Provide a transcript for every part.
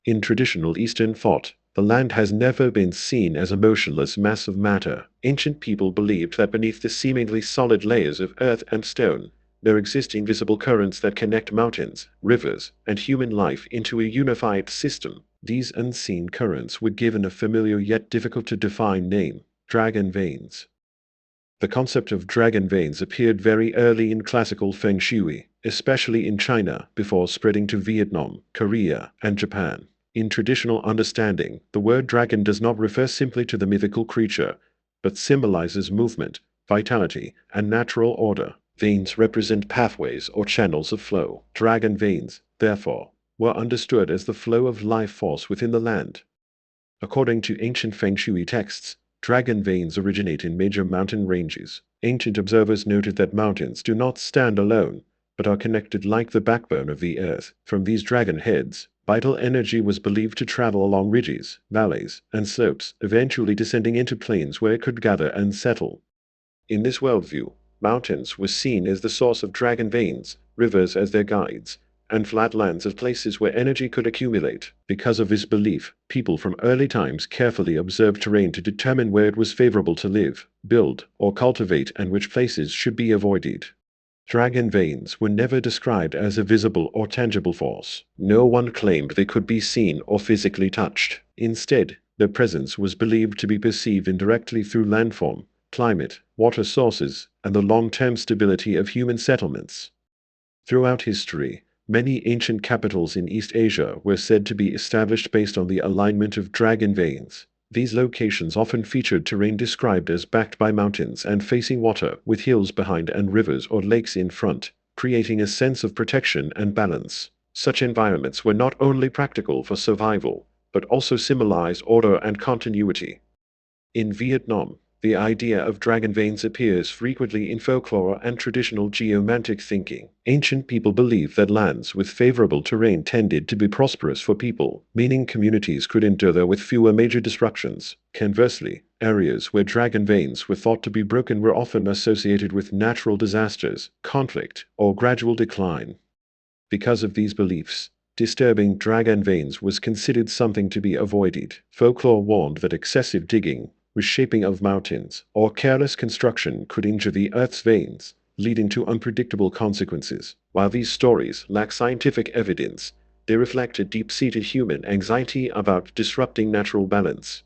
In traditional Eastern thought, the land has never been seen as a motionless mass of matter. Ancient people believed that beneath the seemingly solid layers of earth and stone, there exist invisible currents that connect mountains, rivers, and human life into a unified system. These unseen currents were given a familiar yet difficult to define name: dragon veins. The concept of dragon veins appeared very early in classical feng shui, especially in China, before spreading to Vietnam, Korea, and Japan. In traditional understanding, the word dragon does not refer simply to the mythical creature, but symbolizes movement, vitality, and natural order. Veins represent pathways or channels of flow. Dragon veins, therefore, were understood as the flow of life force within the land. According to ancient feng shui texts, dragon veins originate in major mountain ranges. Ancient observers noted that mountains do not stand alone, but are connected like the backbone of the earth. From these dragon heads, vital energy was believed to travel along ridges, valleys, and slopes, eventually descending into plains where it could gather and settle. In this worldview, mountains were seen as the source of dragon veins, rivers as their guides, and flatlands as places where energy could accumulate. Because of this belief, people from early times carefully observed terrain to determine where it was favorable to live, build, or cultivate, and which places should be avoided. Dragon veins were never described as a visible or tangible force. No one claimed they could be seen or physically touched. Instead, their presence was believed to be perceived indirectly through landform, climate, water sources, and the long-term stability of human settlements. Throughout history, many ancient capitals in East Asia were said to be established based on the alignment of dragon veins. These locations often featured terrain described as backed by mountains and facing water, with hills behind and rivers or lakes in front, creating a sense of protection and balance. Such environments were not only practical for survival, but also symbolized order and continuity. In Vietnam, the idea of dragon veins appears frequently in folklore and traditional geomantic thinking. Ancient people believed that lands with favorable terrain tended to be prosperous for people, meaning communities could endure there with fewer major disruptions. Conversely, areas where dragon veins were thought to be broken were often associated with natural disasters, conflict, or gradual decline. Because of these beliefs, disturbing dragon veins was considered something to be avoided. Folklore warned that excessive digging, reshaping of mountains, or careless construction could injure the Earth's veins, leading to unpredictable consequences. While these stories lack scientific evidence, they reflect a deep-seated human anxiety about disrupting natural balance.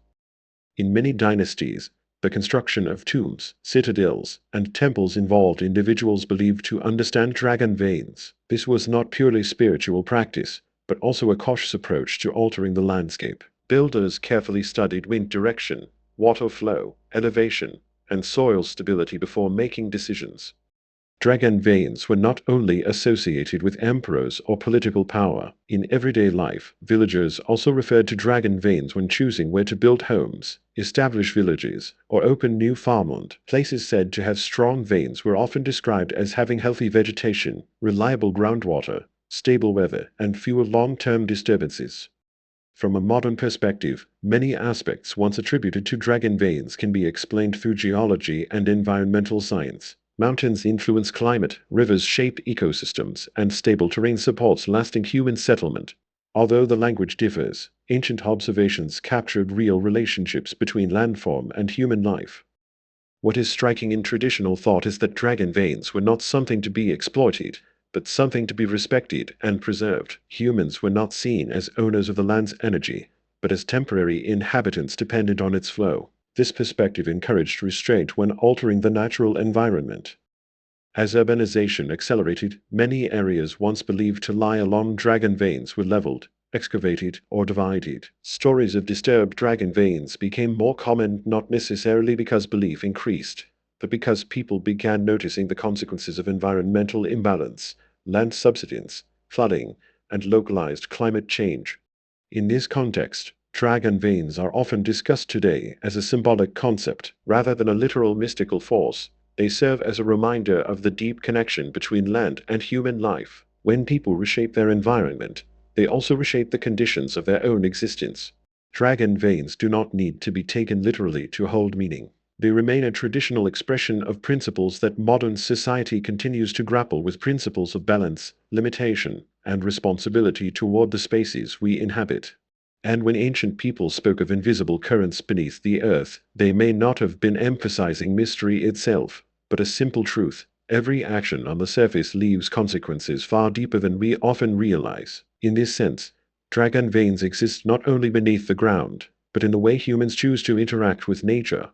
In many dynasties, the construction of tombs, citadels, and temples involved individuals believed to understand dragon veins. This was not purely spiritual practice, but also a cautious approach to altering the landscape. Builders carefully studied wind direction, water flow, elevation, and soil stability before making decisions. Dragon veins were not only associated with emperors or political power. In everyday life, villagers also referred to dragon veins when choosing where to build homes, establish villages, or open new farmland. Places said to have strong veins were often described as having healthy vegetation, reliable groundwater, stable weather, and fewer long-term disturbances. From a modern perspective, many aspects once attributed to dragon veins can be explained through geology and environmental science. Mountains influence climate, rivers shape ecosystems, and stable terrain supports lasting human settlement. Although the language differs, ancient observations captured real relationships between landform and human life. What is striking in traditional thought is that dragon veins were not something to be exploited, but something to be respected and preserved. Humans were not seen as owners of the land's energy, but as temporary inhabitants dependent on its flow. This perspective encouraged restraint when altering the natural environment. As urbanization accelerated, many areas once believed to lie along dragon veins were leveled, excavated, or divided. Stories of disturbed dragon veins became more common, not necessarily because belief increased, but because people began noticing the consequences of environmental imbalance, land subsidence, flooding, and localized climate change. In this context, dragon veins are often discussed today as a symbolic concept rather than a literal mystical force. They serve as a reminder of the deep connection between land and human life. When people reshape their environment, they also reshape the conditions of their own existence. Dragon veins do not need to be taken literally to hold meaning. They remain a traditional expression of principles that modern society continues to grapple with: principles of balance, limitation, and responsibility toward the spaces we inhabit. And when ancient people spoke of invisible currents beneath the earth, they may not have been emphasizing mystery itself, but a simple truth. Every action on the surface leaves consequences far deeper than we often realize. In this sense, dragon veins exist not only beneath the ground, but in the way humans choose to interact with nature.